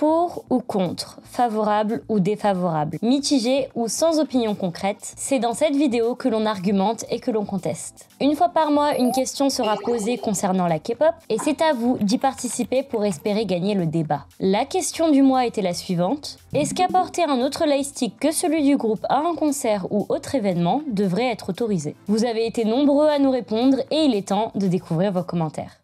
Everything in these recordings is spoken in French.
Pour ou contre, favorable ou défavorable, mitigé ou sans opinion concrète, c'est dans cette vidéo que l'on argumente et que l'on conteste. Une fois par mois, une question sera posée concernant la K-pop et c'est à vous d'y participer pour espérer gagner le débat. La question du mois était la suivante: est-ce qu'apporter un autre lightstick que celui du groupe à un concert ou autre événement devrait être autorisé? Vous avez été nombreux à nous répondre et il est temps de découvrir vos commentaires.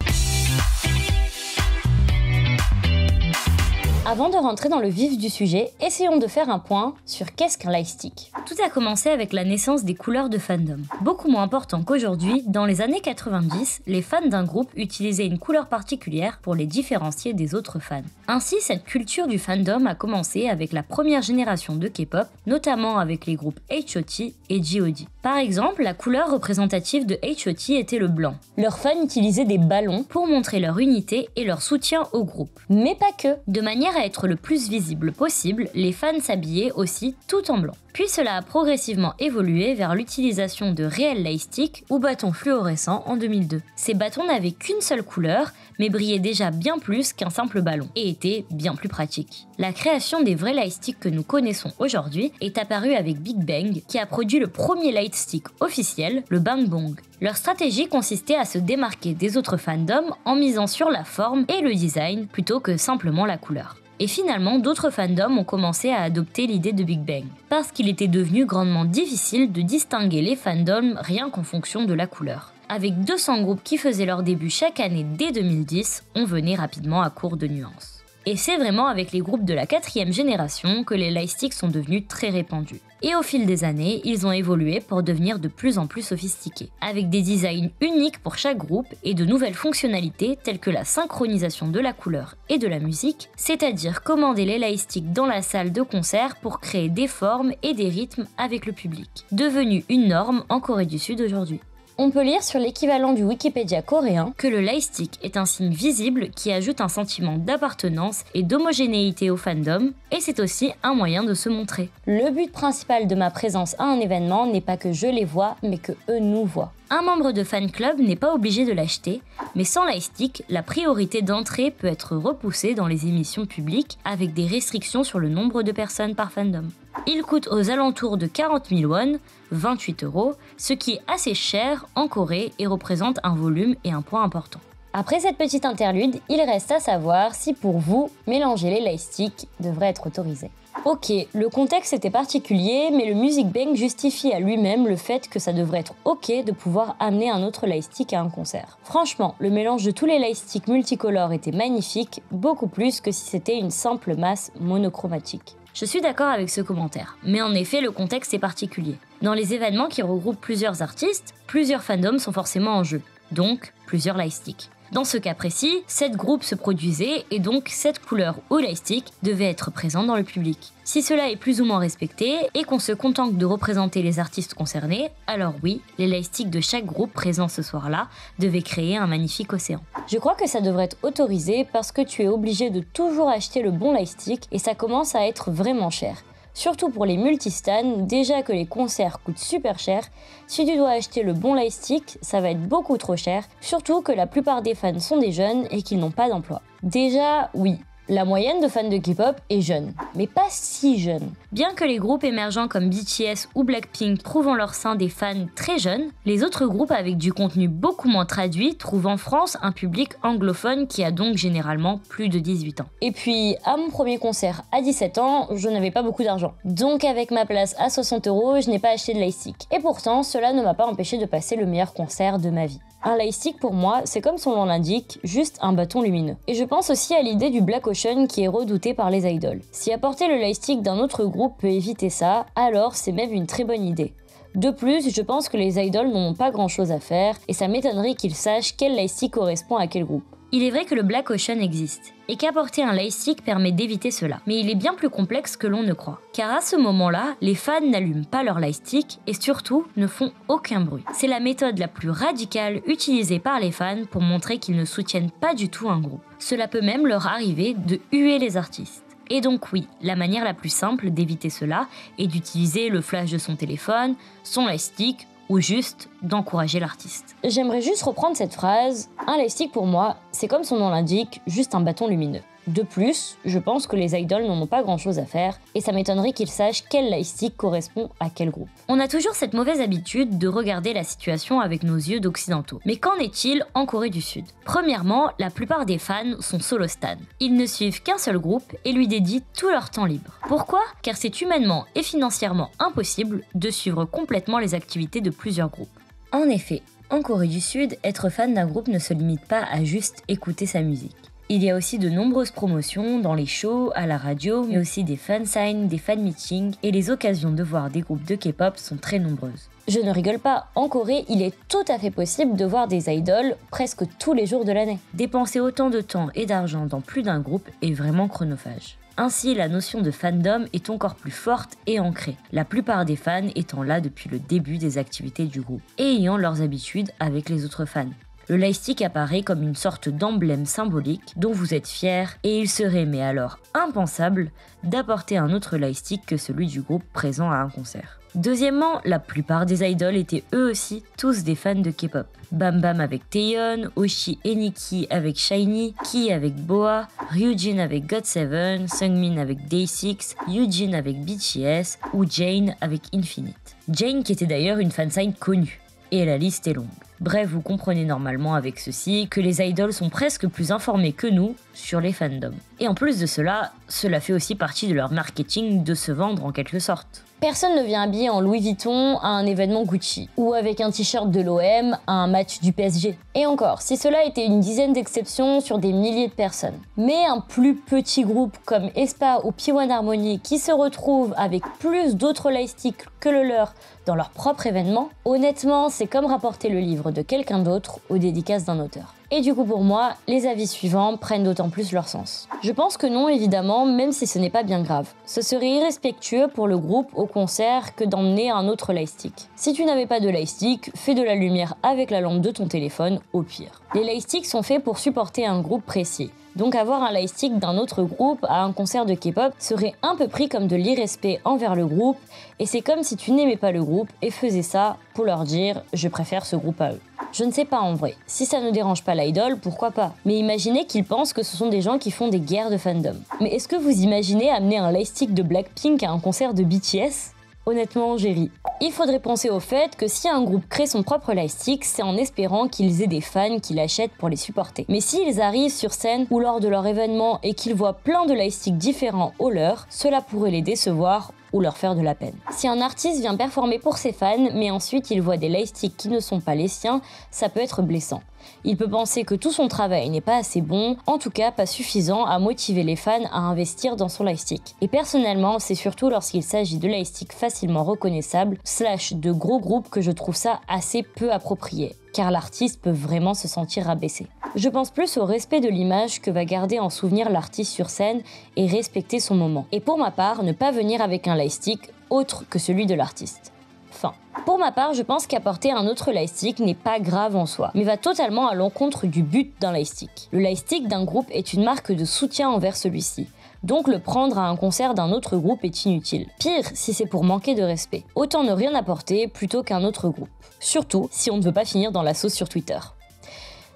Avant de rentrer dans le vif du sujet, essayons de faire un point sur qu'est-ce qu'un lightstick. Tout a commencé avec la naissance des couleurs de fandom. Beaucoup moins important qu'aujourd'hui, dans les années 90, les fans d'un groupe utilisaient une couleur particulière pour les différencier des autres fans. Ainsi, cette culture du fandom a commencé avec la première génération de K-pop, notamment avec les groupes H.O.T. et G.O.D. Par exemple, la couleur représentative de H.O.T. était le blanc. Leurs fans utilisaient des ballons pour montrer leur unité et leur soutien au groupe. Mais pas que. De manière à être le plus visible possible, les fans s'habillaient aussi tout en blanc. Puis cela a progressivement évolué vers l'utilisation de réels lightsticks ou bâtons fluorescents en 2002. Ces bâtons n'avaient qu'une seule couleur, mais brillaient déjà bien plus qu'un simple ballon, et étaient bien plus pratiques. La création des vrais lightsticks que nous connaissons aujourd'hui est apparue avec Big Bang, qui a produit le premier lightstick officiel, le Bang Bong. Leur stratégie consistait à se démarquer des autres fandoms en misant sur la forme et le design plutôt que simplement la couleur. Et finalement, d'autres fandoms ont commencé à adopter l'idée de Big Bang, parce qu'il était devenu grandement difficile de distinguer les fandoms rien qu'en fonction de la couleur. Avec 200 groupes qui faisaient leur début chaque année dès 2010, on venait rapidement à court de nuances. Et c'est vraiment avec les groupes de la 4e génération que les lightsticks sont devenus très répandus. Et au fil des années, ils ont évolué pour devenir de plus en plus sophistiqués, avec des designs uniques pour chaque groupe et de nouvelles fonctionnalités telles que la synchronisation de la couleur et de la musique, c'est-à-dire commander les lightsticks dans la salle de concert pour créer des formes et des rythmes avec le public, devenu une norme en Corée du Sud aujourd'hui. On peut lire sur l'équivalent du Wikipédia coréen que le lightstick est un signe visible qui ajoute un sentiment d'appartenance et d'homogénéité au fandom, et c'est aussi un moyen de se montrer. Le but principal de ma présence à un événement n'est pas que je les vois, mais que eux nous voient. Un membre de fan club n'est pas obligé de l'acheter, mais sans lightstick, la priorité d'entrée peut être repoussée dans les émissions publiques avec des restrictions sur le nombre de personnes par fandom. Il coûte aux alentours de 40 000 won, 28 €, ce qui est assez cher en Corée et représente un volume et un poids important. Après cette petite interlude, il reste à savoir si pour vous, mélanger les lightsticks devrait être autorisé. Ok, le contexte était particulier, mais le Music Bank justifie à lui-même le fait que ça devrait être ok de pouvoir amener un autre lightstick à un concert. Franchement, le mélange de tous les lightsticks multicolores était magnifique, beaucoup plus que si c'était une simple masse monochromatique. Je suis d'accord avec ce commentaire, mais en effet le contexte est particulier. Dans les événements qui regroupent plusieurs artistes, plusieurs fandoms sont forcément en jeu, donc plusieurs lightsticks. Dans ce cas précis, 7 groupes se produisaient et donc 7 couleurs ou lightsticks devaient être présents dans le public. Si cela est plus ou moins respecté et qu'on se contente de représenter les artistes concernés, alors oui, les lightsticks de chaque groupe présent ce soir-là devaient créer un magnifique océan. Je crois que ça devrait être autorisé parce que tu es obligé de toujours acheter le bon lightstick et ça commence à être vraiment cher. Surtout pour les multistans, déjà que les concerts coûtent super cher, si tu dois acheter le bon lightstick, ça va être beaucoup trop cher, surtout que la plupart des fans sont des jeunes et qu'ils n'ont pas d'emploi. Déjà, oui, la moyenne de fans de K-pop est jeune, mais pas si jeune. Bien que les groupes émergents comme BTS ou Blackpink trouvent en leur sein des fans très jeunes, les autres groupes avec du contenu beaucoup moins traduit trouvent en France un public anglophone qui a donc généralement plus de 18 ans. Et puis, à mon premier concert à 17 ans, je n'avais pas beaucoup d'argent. Donc avec ma place à 60 €, je n'ai pas acheté de lightstick. Et pourtant, cela ne m'a pas empêché de passer le meilleur concert de ma vie. Un lightstick pour moi, c'est comme son nom l'indique, juste un bâton lumineux. Et je pense aussi à l'idée du Black Ocean qui est redouté par les idols. Si apporter le lightstick d'un autre groupe peut éviter ça, alors c'est même une très bonne idée. De plus, je pense que les idols n'ont pas grand chose à faire et ça m'étonnerait qu'ils sachent quel lightstick correspond à quel groupe. Il est vrai que le Black Ocean existe, et qu'apporter un lightstick permet d'éviter cela. Mais il est bien plus complexe que l'on ne croit. Car à ce moment-là, les fans n'allument pas leur lightstick et surtout ne font aucun bruit. C'est la méthode la plus radicale utilisée par les fans pour montrer qu'ils ne soutiennent pas du tout un groupe. Cela peut même leur arriver de huer les artistes. Et donc oui, la manière la plus simple d'éviter cela est d'utiliser le flash de son téléphone, son lightstick, ou juste d'encourager l'artiste. J'aimerais juste reprendre cette phrase. Un lightstick pour moi, c'est comme son nom l'indique, juste un bâton lumineux. De plus, je pense que les idoles n'en ont pas grand chose à faire et ça m'étonnerait qu'ils sachent quel lightstick correspond à quel groupe. On a toujours cette mauvaise habitude de regarder la situation avec nos yeux d'occidentaux. Mais qu'en est-il en Corée du Sud? Premièrement, la plupart des fans sont solo stans. Ils ne suivent qu'un seul groupe et lui dédient tout leur temps libre. Pourquoi? Car c'est humainement et financièrement impossible de suivre complètement les activités de plusieurs groupes. En effet, en Corée du Sud, être fan d'un groupe ne se limite pas à juste écouter sa musique. Il y a aussi de nombreuses promotions dans les shows, à la radio, mais aussi des fansigns, des fan meetings, et les occasions de voir des groupes de K-pop sont très nombreuses. Je ne rigole pas, en Corée, il est tout à fait possible de voir des idoles presque tous les jours de l'année. Dépenser autant de temps et d'argent dans plus d'un groupe est vraiment chronophage. Ainsi, la notion de fandom est encore plus forte et ancrée, la plupart des fans étant là depuis le début des activités du groupe, et ayant leurs habitudes avec les autres fans. Le lightstick apparaît comme une sorte d'emblème symbolique dont vous êtes fier et il serait mais alors impensable d'apporter un autre lightstick que celui du groupe présent à un concert. Deuxièmement, la plupart des idoles étaient eux aussi tous des fans de K-pop. Bam Bam avec Taeyeon, Oshi et Nikki avec SHINee, Key avec BoA, Ryujin avec GOT7, Seungmin avec Day6, Yujin avec BTS ou Jane avec Infinite. Jane qui était d'ailleurs une fansign connue. Et la liste est longue. Bref, vous comprenez normalement avec ceci que les idoles sont presque plus informés que nous sur les fandoms. Et en plus de cela, cela fait aussi partie de leur marketing de se vendre en quelque sorte. Personne ne vient habillé en Louis Vuitton à un événement Gucci, ou avec un t-shirt de l'OM à un match du PSG. Et encore, si cela était une dizaine d'exceptions sur des milliers de personnes. Mais un plus petit groupe comme aespa ou P1 Harmony qui se retrouve avec plus d'autres lightsticks que le leur dans leur propre événement, honnêtement, c'est comme rapporter le livre de quelqu'un d'autre aux dédicaces d'un auteur. Et du coup pour moi, les avis suivants prennent d'autant plus leur sens. Je pense que non évidemment, même si ce n'est pas bien grave. Ce serait irrespectueux pour le groupe au concert que d'emmener un autre lightstick. Si tu n'avais pas de lightstick, fais de la lumière avec la lampe de ton téléphone au pire. Les lightsticks sont faits pour supporter un groupe précis. Donc avoir un lightstick d'un autre groupe à un concert de K-pop serait un peu pris comme de l'irrespect envers le groupe et c'est comme si tu n'aimais pas le groupe et faisais ça pour leur dire « je préfère ce groupe à eux ». Je ne sais pas en vrai, si ça ne dérange pas l'idole, pourquoi pas. Mais imaginez qu'ils pensent que ce sont des gens qui font des guerres de fandom. Mais est-ce que vous imaginez amener un lightstick de Blackpink à un concert de BTS ? Honnêtement, j'ai ri. Il faudrait penser au fait que si un groupe crée son propre lightstick, c'est en espérant qu'ils aient des fans qui l'achètent pour les supporter. Mais s'ils arrivent sur scène ou lors de leur événement et qu'ils voient plein de lightsticks différents aux leurs, cela pourrait les décevoir ou leur faire de la peine. Si un artiste vient performer pour ses fans, mais ensuite il voit des lightsticks qui ne sont pas les siens, ça peut être blessant. Il peut penser que tout son travail n'est pas assez bon, en tout cas pas suffisant à motiver les fans à investir dans son lightstick. Et personnellement, c'est surtout lorsqu'il s'agit de lightsticks facilement reconnaissables, / de gros groupes que je trouve ça assez peu approprié, car l'artiste peut vraiment se sentir rabaissé. Je pense plus au respect de l'image que va garder en souvenir l'artiste sur scène et respecter son moment. Et pour ma part, ne pas venir avec un lightstick autre que celui de l'artiste. Fin. Pour ma part, je pense qu'apporter un autre lightstick n'est pas grave en soi, mais va totalement à l'encontre du but d'un lightstick. Le lightstick d'un groupe est une marque de soutien envers celui-ci. Donc le prendre à un concert d'un autre groupe est inutile. Pire, si c'est pour manquer de respect. Autant ne rien apporter plutôt qu'un autre groupe. Surtout si on ne veut pas finir dans la sauce sur Twitter.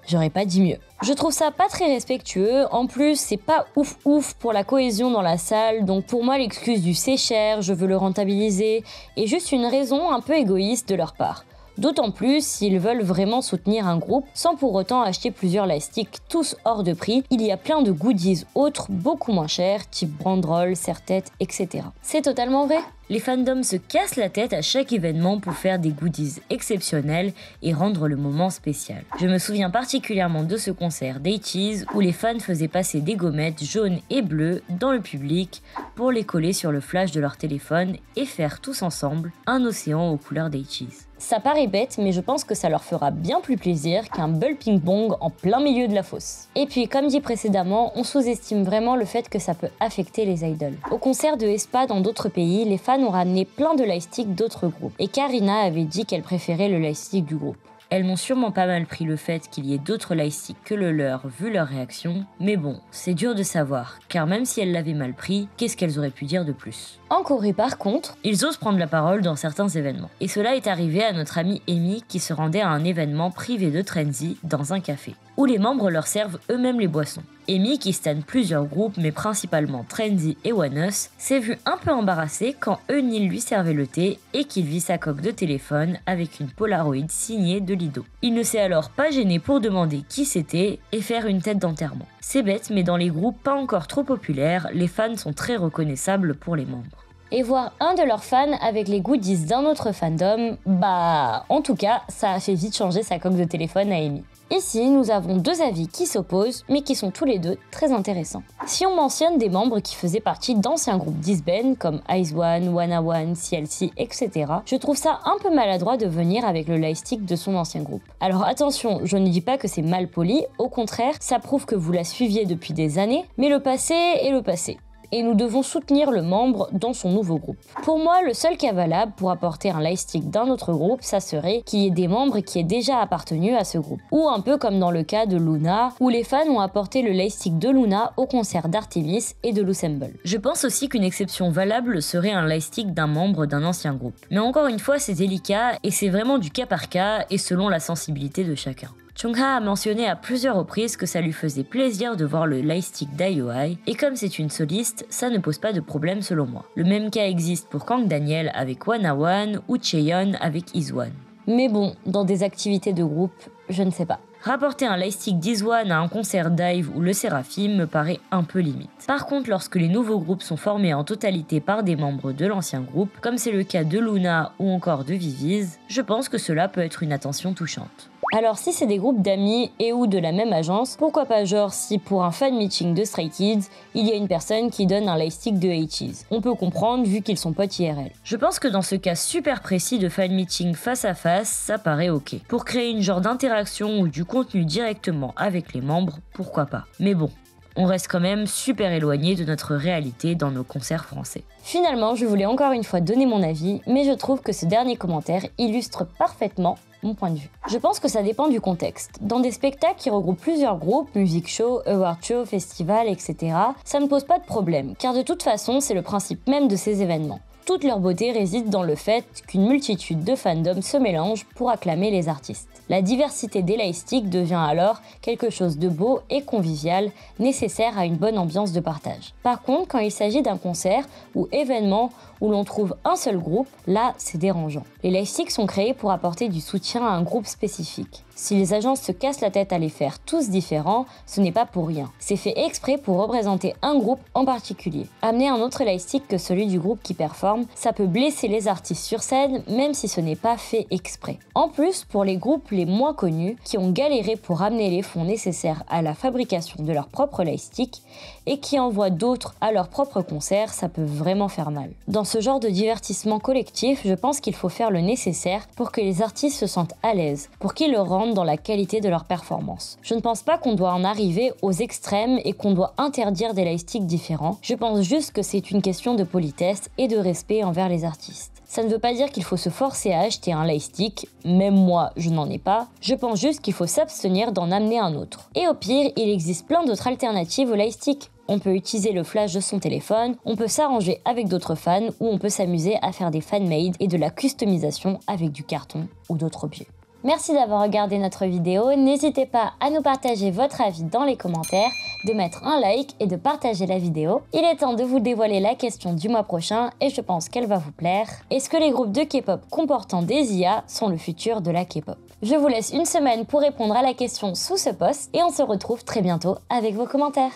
J'aurais pas dit mieux. Je trouve ça pas très respectueux, en plus c'est pas ouf pour la cohésion dans la salle, donc pour moi l'excuse du c'est cher, je veux le rentabiliser, est juste une raison un peu égoïste de leur part. D'autant plus s'ils veulent vraiment soutenir un groupe sans pour autant acheter plusieurs lightsticks tous hors de prix, il y a plein de goodies autres beaucoup moins chers, type banderole, serre-tête, etc. C'est totalement vrai. Les fandoms se cassent la tête à chaque événement pour faire des goodies exceptionnels et rendre le moment spécial. Je me souviens particulièrement de ce concert d'ATEEZ où les fans faisaient passer des gommettes jaunes et bleues dans le public pour les coller sur le flash de leur téléphone et faire tous ensemble un océan aux couleurs d'ATEEZ. Ça paraît bête, mais je pense que ça leur fera bien plus plaisir qu'un ball ping-pong en plein milieu de la fosse. Et puis, comme dit précédemment, on sous-estime vraiment le fait que ça peut affecter les idoles. Au concert de aespa dans d'autres pays, les fans ont ramené plein de lightsticks d'autres groupes. Et Karina avait dit qu'elle préférait le lightstick du groupe. Elles m'ont sûrement pas mal pris le fait qu'il y ait d'autres lightsticks que le leur vu leur réaction, mais bon, c'est dur de savoir, car même si elles l'avaient mal pris, qu'est-ce qu'elles auraient pu dire de plus ? En Corée par contre, ils osent prendre la parole dans certains événements. Et cela est arrivé à notre amie Amy qui se rendait à un événement privé de Trenzy dans un café. où les membres leur servent eux-mêmes les boissons. Amy, qui stan plusieurs groupes, mais principalement Trendy et ONEUS, s'est vue un peu embarrassée quand Eunil lui servait le thé et qu'il vit sa coque de téléphone avec une Polaroid signée de Lido. Il ne s'est alors pas gêné pour demander qui c'était et faire une tête d'enterrement. C'est bête, mais dans les groupes pas encore trop populaires, les fans sont très reconnaissables pour les membres. Et voir un de leurs fans avec les goodies d'un autre fandom, en tout cas, ça a fait vite changer sa coque de téléphone à Amy. Ici, nous avons deux avis qui s'opposent, mais qui sont tous les deux très intéressants. Si on mentionne des membres qui faisaient partie d'anciens groupes disband, comme IZ*ONE, WANNA*ONE, CLC, etc., je trouve ça un peu maladroit de venir avec le lightstick de son ancien groupe. Alors attention, je ne dis pas que c'est mal poli, au contraire, ça prouve que vous la suiviez depuis des années, mais le passé est le passé. Et nous devons soutenir le membre dans son nouveau groupe. Pour moi, le seul cas valable pour apporter un lightstick d'un autre groupe, ça serait qu'il y ait des membres qui aient déjà appartenu à ce groupe. Ou un peu comme dans le cas de Luna, où les fans ont apporté le lightstick de Luna au concert d'Artemis et de Losemble. Je pense aussi qu'une exception valable serait un lightstick d'un membre d'un ancien groupe. Mais encore une fois, c'est délicat et c'est vraiment du cas par cas et selon la sensibilité de chacun. Chungha a mentionné à plusieurs reprises que ça lui faisait plaisir de voir le lightstick d'IOI, et comme c'est une soliste, ça ne pose pas de problème selon moi. Le même cas existe pour Kang Daniel avec WANNA*ONE ou Chaeyeon avec IZ*ONE. Mais bon, dans des activités de groupe, je ne sais pas. Rapporter un lightstick d'IZ*ONE à un concert d'IVE ou le Seraphim me paraît un peu limite. Par contre, lorsque les nouveaux groupes sont formés en totalité par des membres de l'ancien groupe, comme c'est le cas de Luna ou encore de Viviz, je pense que cela peut être une attention touchante. Alors si c'est des groupes d'amis et ou de la même agence, pourquoi pas genre si pour un fan meeting de Stray Kids, il y a une personne qui donne un lightstick de H's. On peut comprendre vu qu'ils sont potes IRL. Je pense que dans ce cas super précis de fan meeting face à face, ça paraît ok. Pour créer une genre d'interaction ou du contenu directement avec les membres, pourquoi pas. Mais bon, on reste quand même super éloigné de notre réalité dans nos concerts français. Finalement, je voulais encore une fois donner mon avis, mais je trouve que ce dernier commentaire illustre parfaitement mon point de vue. Je pense que ça dépend du contexte. Dans des spectacles qui regroupent plusieurs groupes, music show, award show, festival, etc., ça ne pose pas de problème, car de toute façon, c'est le principe même de ces événements. Toute leur beauté réside dans le fait qu'une multitude de fandoms se mélangent pour acclamer les artistes. La diversité des lightsticks devient alors quelque chose de beau et convivial, nécessaire à une bonne ambiance de partage. Par contre, quand il s'agit d'un concert ou événement où l'on trouve un seul groupe, là c'est dérangeant. Les lightsticks sont créés pour apporter du soutien à un groupe spécifique. Si les agences se cassent la tête à les faire tous différents, ce n'est pas pour rien. C'est fait exprès pour représenter un groupe en particulier. Amener un autre lightstick que celui du groupe qui performe, ça peut blesser les artistes sur scène, même si ce n'est pas fait exprès. En plus, pour les groupes les moins connus, qui ont galéré pour amener les fonds nécessaires à la fabrication de leur propre lightstick, et qui envoient d'autres à leur propre concert, ça peut vraiment faire mal. Dans ce genre de divertissement collectif, je pense qu'il faut faire le nécessaire pour que les artistes se sentent à l'aise, pour qu'ils le rendent dans la qualité de leur performance. Je ne pense pas qu'on doit en arriver aux extrêmes et qu'on doit interdire des lightsticks différents. Je pense juste que c'est une question de politesse et de respect envers les artistes. Ça ne veut pas dire qu'il faut se forcer à acheter un lightstick, même moi je n'en ai pas, je pense juste qu'il faut s'abstenir d'en amener un autre. Et au pire, il existe plein d'autres alternatives au lightstick. On peut utiliser le flash de son téléphone, on peut s'arranger avec d'autres fans ou on peut s'amuser à faire des fan-made et de la customisation avec du carton ou d'autres objets. Merci d'avoir regardé notre vidéo, n'hésitez pas à nous partager votre avis dans les commentaires, de mettre un like et de partager la vidéo. Il est temps de vous dévoiler la question du mois prochain et je pense qu'elle va vous plaire. Est-ce que les groupes de K-pop comportant des IA sont le futur de la K-pop? Je vous laisse une semaine pour répondre à la question sous ce post et on se retrouve très bientôt avec vos commentaires.